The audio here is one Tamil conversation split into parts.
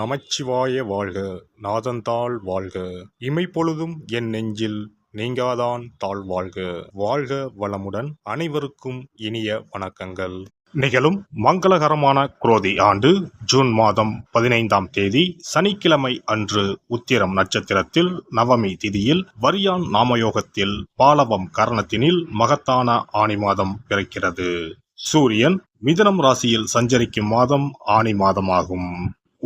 நமச்சிவாய வாழ்க. நாதந்தாள் வாழ்க. இமைப்பொழுதும் என் நெஞ்சில் நீங்காதான் தாழ் வாழ்க. வாழ்க வளமுடன். அனைவருக்கும் இனிய வணக்கங்கள். நிகழும் மங்களகரமான குரோதி ஆண்டு ஜூன் மாதம் 15ஆம் தேதி சனிக்கிழமை அன்று உத்திரம் நட்சத்திரத்தில் நவமி திதியில் வரியான் நாமயோகத்தில் பாலவம் கரணத்தினில் மகத்தான ஆனி மாதம் பிறக்கிறது. சூரியன் மிதுனம் ராசியில் சஞ்சரிக்கும் மாதம் ஆனி மாதமாகும்.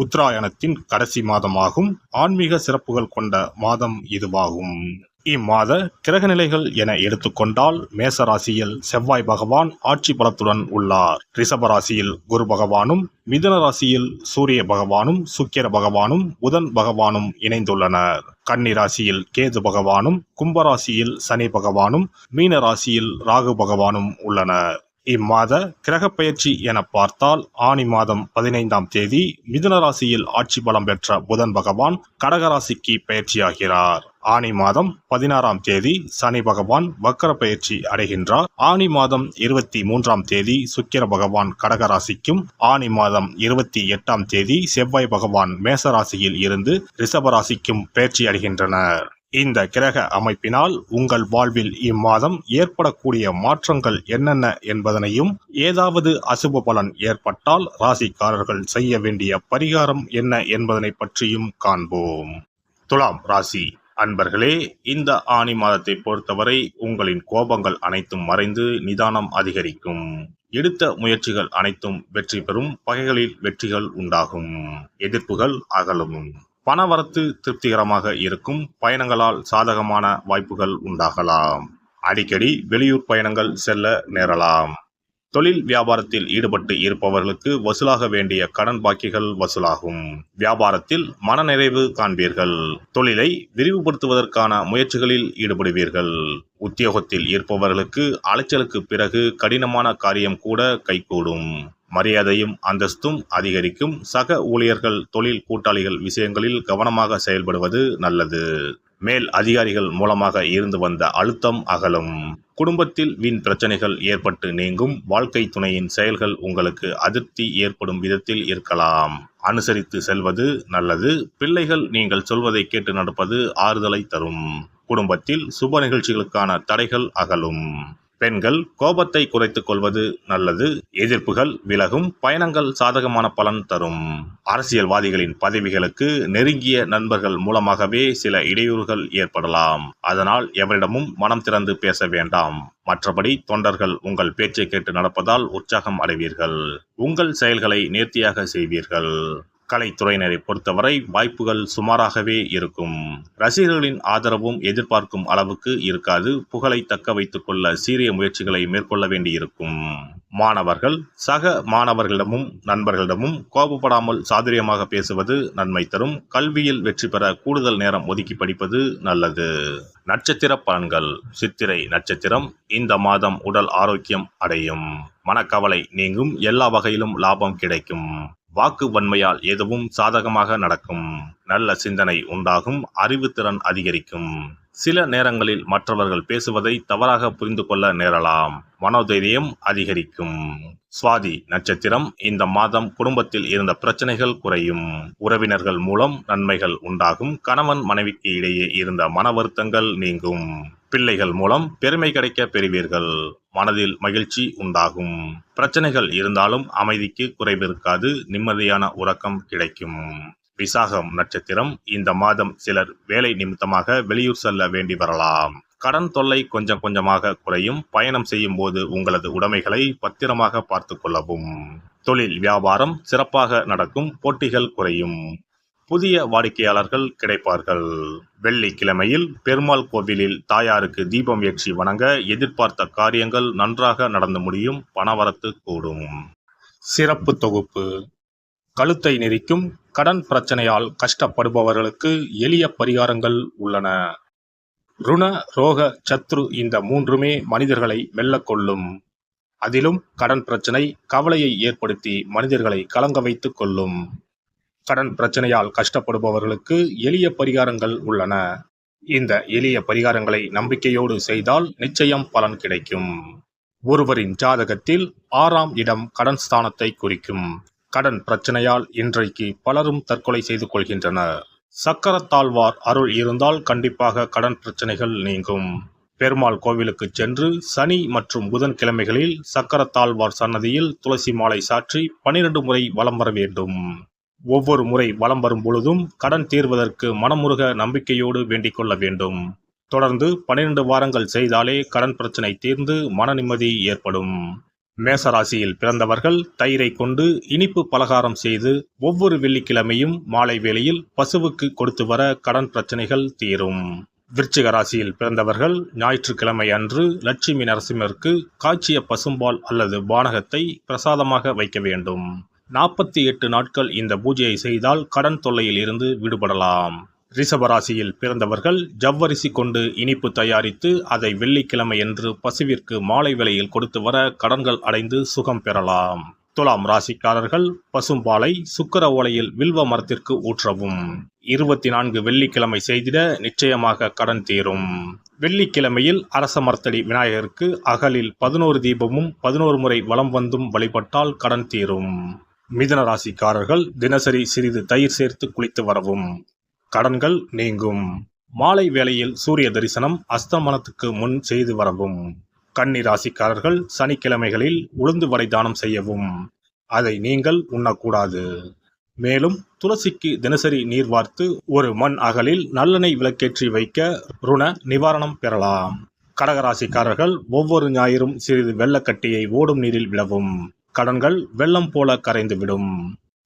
உத்தராயணத்தின் கடைசி மாதமாகும். ஆன்மீக சிறப்புகள் கொண்ட மாதம் இதுவாகும். இம்மாத கிரகநிலைகள் என எடுத்துக்கொண்டால் மேசராசியில் செவ்வாய் பகவான் ஆட்சி பலத்துடன் உள்ளார். ரிஷபராசியில் குரு பகவானும், மிதுன ராசியில் சூரிய பகவானும், சுக்கிர பகவானும், புதன் பகவானும் இணைந்துள்ளனர். கன்னி ராசியில் கேது பகவானும், கும்பராசியில் சனி பகவானும், மீன ராசியில் ராகு பகவானும் உள்ளனர். இம்மாத கிரக பயிற்சி என பார்த்தால் ஆனி மாதம் 15ஆம் தேதி மிதுன ராசியில் ஆட்சி பலம் பெற்ற புதன் பகவான் கடகராசிக்கு பயிற்சியாகிறார். ஆனி மாதம் 16ஆம் தேதி சனி பகவான் வக்கர பயிற்சி அடைகின்றார். ஆனி மாதம் 23ஆம் தேதி சுக்கிர பகவான் கடகராசிக்கும், ஆனி மாதம் 28ஆம் தேதி செவ்வாய் பகவான் மேசராசியில் இருந்து ரிஷபராசிக்கும் பயிற்சி அடைகின்றனர். இந்த கிரக அமைப்பினால் உங்கள் வாழ்வில் இம்மாதம் ஏற்படக்கூடிய மாற்றங்கள் என்னென்ன என்பதனையும், ஏதாவது அசுப பலன் ஏற்பட்டால் ராசிக்காரர்கள் செய்ய வேண்டிய பரிகாரம் என்ன என்பதனை பற்றியும் காண்போம். துலாம் ராசி அன்பர்களே, இந்த ஆனி மாதத்தை பொறுத்தவரை உங்களின் கோபங்கள் அனைத்தும் மறைந்து நிதானம் அதிகரிக்கும். எடுத்த முயற்சிகள் அனைத்தும் வெற்றி பெறும். பகைகளில் வெற்றிகள் உண்டாகும். எதிர்ப்புகள் அகலும். பணவரத்து திருப்திகரமாக இருக்கும். பயணங்களால் சாதகமான வாய்ப்புகள் உண்டாகலாம். அடிக்கடி வெளியூர் பயணங்கள் செல்ல நேரலாம். தொழில் வியாபாரத்தில் ஈடுபட்டு இருப்பவர்களுக்கு வசூலாக வேண்டிய கடன் பாக்கிகள் வசூலாகும். வியாபாரத்தில் மனநிறைவு காண்பீர்கள். தொழிலை விரிவுபடுத்துவதற்கான முயற்சிகளில் ஈடுபடுவீர்கள். உத்தியோகத்தில் இருப்பவர்களுக்கு அலைச்சலுக்கு பிறகு கடினமான காரியம் கூட கைகூடும். மரியாதையும் அந்தஸ்தும் அதிகரிக்கும். சக ஊழியர்கள், தொழில் கூட்டாளிகள் விஷயங்களில் கவனமாக செயல்படுவது நல்லது. மேல் அதிகாரிகள் மூலமாக இருந்து வந்த அழுத்தம் அகலும். குடும்பத்தில் வீண் பிரச்சனைகள் ஏற்பட்டு நீங்கும். வாழ்க்கை துணையின் செயல்கள் உங்களுக்கு அதிருப்தி ஏற்படும் விதத்தில் இருக்கலாம். அனுசரித்து செல்வது நல்லது. பிள்ளைகள் நீங்கள் சொல்வதை கேட்டு நடப்பது ஆறுதலை தரும். குடும்பத்தில் சுப நிகழ்ச்சிகளுக்கான தடைகள் அகலும். பெண்கள் கோபத்தை குறைத்துக் கொள்வது நல்லது. எதிர்ப்புகள் விலகும். பயணங்கள் சாதகமான பலன் தரும். அரசியல்வாதிகளின் பதவிகளுக்கு நெருங்கிய நண்பர்கள் மூலமாகவே சில இடையூறுகள் ஏற்படலாம். அதனால் எவரிடமும் மனம் திறந்து பேச வேண்டாம். மற்றபடி தொண்டர்கள் உங்கள் பேச்சை கேட்டு நடப்பதால் உற்சாகம் அடைவீர்கள். உங்கள் செயல்களை நேர்த்தியாக செய்வீர்கள். கலைத்துறையினரை பொறுத்தவரை வாய்ப்புகள் சுமாராகவே இருக்கும். ரசிகர்களின் ஆதரவும் எதிர்பார்க்கும் அளவுக்கு இருக்காது. புகழை தக்க வைத்துக் கொள்ள சீரிய முயற்சிகளை மேற்கொள்ள வேண்டியிருக்கும். மாணவர்கள் சக மாணவர்களிடமும் நண்பர்களிடமும் கோபப்படாமல் சாதுரியமாக பேசுவது நன்மை தரும். கல்வியில் வெற்றி பெற கூடுதல் நேரம் ஒதுக்கி படிப்பது நல்லது. நட்சத்திர பலன்கள். சித்திரை நட்சத்திரம். இந்த மாதம் உடல் ஆரோக்கியம் அடையும். மனக்கவலை நீங்கும். எல்லா வகையிலும் லாபம் கிடைக்கும். வாக்கு வன்மையால் எதுவும் சாதகமாக நடக்கும். நல்ல சிந்தனை உண்டாகும். அறிவுத்திறன் அதிகரிக்கும். சில நேரங்களில் மற்றவர்கள் பேசுவதை தவறாக புரிந்து கொள்ள நேரலாம். மனோதைரியம் அதிகரிக்கும். சுவாதி நட்சத்திரம். இந்த மாதம் குடும்பத்தில் இருந்த பிரச்சனைகள் குறையும். உறவினர்கள் மூலம் நன்மைகள் உண்டாகும். கணவன் மனைவிக்கு இடையே இருந்த மன வருத்தங்கள் நீங்கும். பிள்ளைகள் மூலம் பெருமை கிடைக்க பெறுவீர்கள். மனதில் மகிழ்ச்சி உண்டாகும். பிரச்சனைகள் இருந்தாலும் அமைதிக்கு குறைவிருக்காது. நிம்மதியான உறக்கம் கிடைக்கும். விசாகம் நட்சத்திரம். இந்த மாதம் சிலர் வேலை நிமித்தமாக வெளியூர் செல்ல வேண்டி வரலாம். கடன் தொல்லை கொஞ்சம் கொஞ்சமாக குறையும். பயணம் செய்யும் போது உங்களது உடைமைகளை பத்திரமாக பார்த்து கொள்ளவும். தொழில் வியாபாரம் சிறப்பாக நடக்கும். போட்டிகள் குறையும். புதிய வாடிக்கையாளர்கள் கிடைப்பார்கள். வெள்ளிக்கிழமையில் பெருமாள் கோவிலில் தாயாருக்கு தீபம் ஏற்றி வணங்க எதிர்பார்த்த காரியங்கள் நன்றாக நடந்து முடியும். பணவரத்து கூடும். சிறப்பு தொகுப்பு. கழுத்தை நெரிக்கும் கடன் பிரச்சனையால் கஷ்டப்படுபவர்களுக்கு எளிய பரிகாரங்கள் உள்ளன. ருண, ரோக, சத்ரு இந்த மூன்றுமே மனிதர்களை வெல்லக்கொள்ளும். அதிலும் கடன் பிரச்சனை கவலையை ஏற்படுத்தி மனிதர்களை கலங்க வைத்துக் கொள்ளும். கடன் பிரச்சனையால் கஷ்டப்படுபவர்களுக்கு எளிய பரிகாரங்கள் உள்ளன. இந்த எளிய பரிகாரங்களை நம்பிக்கையோடு செய்தால் நிச்சயம் பலன் கிடைக்கும். ஒருவரின் ஜாதகத்தில் 6ஆம் இடம் கடன் ஸ்தானத்தை குறிக்கும். கடன் பிரச்சனையால் இன்றைக்கு பலரும் தற்கொலை செய்து கொள்கின்றனர். சக்கரத்தாழ்வார் அருள் இருந்தால் கண்டிப்பாக கடன் பிரச்சனைகள் நீங்கும். பெருமாள் கோவிலுக்கு சென்று சனி மற்றும் புதன் கிழமைகளில் சக்கரத்தாழ்வார் சன்னதியில் துளசி மாலை சாற்றி 12 முறை வலம் வர வேண்டும். ஒவ்வொரு முறை வலம் வரும் பொழுதும் கடன் தீர்வதற்கு மனமுருக நம்பிக்கையோடு வேண்டிக் கொள்ள வேண்டும். தொடர்ந்து 12 வாரங்கள் செய்தாலே கடன் பிரச்சனை தீர்ந்து மன நிம்மதி ஏற்படும். மேசராசியில் பிறந்தவர்கள் தயிரை கொண்டு இனிப்பு பலகாரம் செய்து ஒவ்வொரு வெள்ளிக்கிழமையும் மாலை வேளையில் பசுவுக்கு கொடுத்து வர கடன் பிரச்சனைகள் தீரும். விருச்சிக ராசியில் பிறந்தவர்கள் ஞாயிற்றுக்கிழமை அன்று லட்சுமி நரசிம்மருக்கு காய்ச்சிய பசும்பால் அல்லது பானகத்தை பிரசாதமாக வைக்க வேண்டும். 48 நாட்கள் இந்த பூஜையை செய்தால் கடன் தொல்லையில் இருந்து விடுபடலாம். ரிஷபராசியில் பிறந்தவர்கள் ஜவ்வரிசி கொண்டு இனிப்பு தயாரித்து அதை வெள்ளிக்கிழமை என்று பசுவிற்கு மாலை வேளையில் கொடுத்து வர கடன்கள் அடைந்து சுகம் பெறலாம். துலாம் ராசிக்காரர்கள் பசும்பாலை சுக்கிர ஓலையில் வில்வ மரத்திற்கு ஊற்றவும். 24 வெள்ளிக்கிழமை செய்திட நிச்சயமாக கடன் தீரும். வெள்ளிக்கிழமையில் அரச மரத்தடி விநாயகருக்கு அகலில் 11 தீபமும் 11 முறை வலம் வந்தும் வழிபட்டால் கடன் தீரும். மிதுன ராசிக்காரர்கள் தினசரி சிறிது தயிர் சேர்த்து குளித்து வரவும். கடன்கள் நீங்கும். மாலை வேளையில் சூரிய தரிசனம் அஸ்தமனத்துக்கு முன் செய்து வரவும். கன்னி ராசிக்காரர்கள் சனிக்கிழமைகளில் உளுந்து வடை தானம் செய்யவும். அதை நீங்கள் உண்ணக்கூடாது. மேலும் துளசிக்கு தினசரி நீர் வார்த்து ஒரு மண் அகலில் நல்லெண்ணெய் விளக்கேற்றி வைக்க ருண நிவாரணம் பெறலாம். கடகராசிக்காரர்கள் ஒவ்வொரு ஞாயிறும் சிறிது வெள்ளக்கட்டியை ஓடும் நீரில் விடவும். கடன்கள் வெள்ளம் போல கரைந்துவிடும்.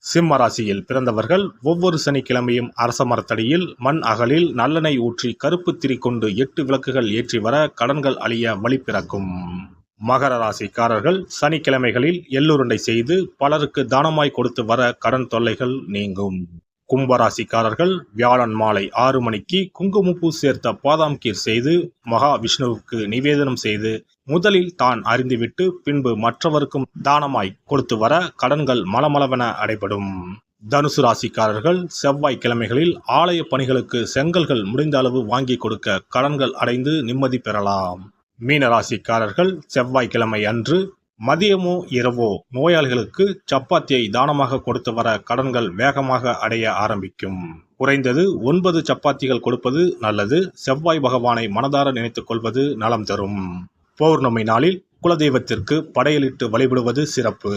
சிம்ம ராசியில் பிறந்தவர்கள் ஒவ்வொரு சனிக்கிழமையும் அரச மரத்தடியில் மண் அகலில் நல்லெண்ணெய் ஊற்றி கருப்பு திரி கொண்டு 8 விளக்குகள் ஏற்றி வர கடன்கள் அழிய வழி பிறக்கும். மகர ராசிக்காரர்கள் சனிக்கிழமைகளில் எள்ளுருண்டை செய்து பலருக்கு தானமாய் கொடுத்து வர கடன் தொல்லைகள் நீங்கும். கும்பராசிக்காரர்கள் வியாழன் மாலை 6 மணிக்கு குங்குமப்பூ சேர்த்த பாதாம் கீர் செய்து மகா விஷ்ணுவுக்கு நிவேதனம் செய்து முதலில் தான் அறிந்துவிட்டு பின்பு மற்றவருக்கும் தானமாய் கொடுத்து வர கடன்கள் மலமளவென அடைபடும். தனுசு ராசிக்காரர்கள் செவ்வாய்க்கிழமைகளில் ஆலய பணிகளுக்கு செங்கல்கள் முடிந்த அளவு வாங்கி கொடுக்க கடன்கள் அடைந்து நிம்மதி பெறலாம். மீன ராசிக்காரர்கள் செவ்வாய்க்கிழமை அன்று மதியமோ இரவோ நோயாளிகளுக்கு சப்பாத்தியை தானமாக கொடுத்து வர கடன்கள் வேகமாக அடைய ஆரம்பிக்கும். குறைந்தது 9 சப்பாத்திகள் கொடுப்பது நல்லது. செவ்வாய் பகவானை மனதார நினைத்துக் கொள்வது நலம் தரும். பௌர்ணமி நாளில் குலதெய்வத்திற்கு படையலிட்டு வழிபடுவது சிறப்பு.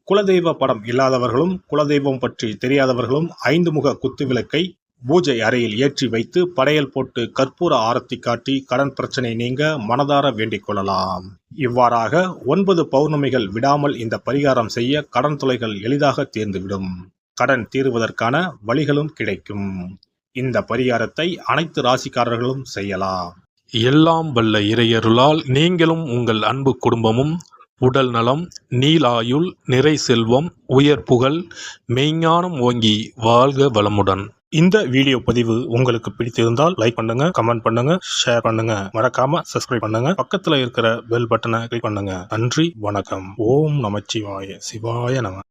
குலதெய்வ படம் இல்லாதவர்களும் குலதெய்வம் பற்றி தெரியாதவர்களும் 5 முக குத்து விளக்கை பூஜை அறையில் ஏற்றி வைத்து படையல் போட்டு கற்பூர ஆரத்தி காட்டி கடன் பிரச்சனை நீங்க மனதார வேண்டிக் கொள்ளலாம். இவ்வாறாக 9 பௌர்ணமிகள் விடாமல் இந்த பரிகாரம் செய்ய கடன் தொல்லைகள் எளிதாக தீர்ந்துவிடும். கடன் தீருவதற்கான வழிகளும் கிடைக்கும். இந்த பரிகாரத்தை அனைத்து ராசிக்காரர்களும் செய்யலாம். எல்லாம் வல்ல இறையருளால் நீங்களும் உங்கள் அன்பு குடும்பமும் உடல் நலம், நீலாயுள், நிறை செல்வம், உயர் புகழ், மெய்ஞானம் ஓங்கி வாழ்க வளமுடன். இந்த வீடியோ பதிவு உங்களுக்கு பிடித்திருந்தால் லைக் பண்ணுங்க, கமெண்ட் பண்ணுங்க, ஷேர் பண்ணுங்க, மறக்காம சப்ஸ்கிரைப் பண்ணுங்க, பக்கத்துல இருக்கிற பெல் பட்டனை கிளிக் பண்ணுங்க. நன்றி, வணக்கம். ஓம் நமச்சிவாய. சிவாய நம.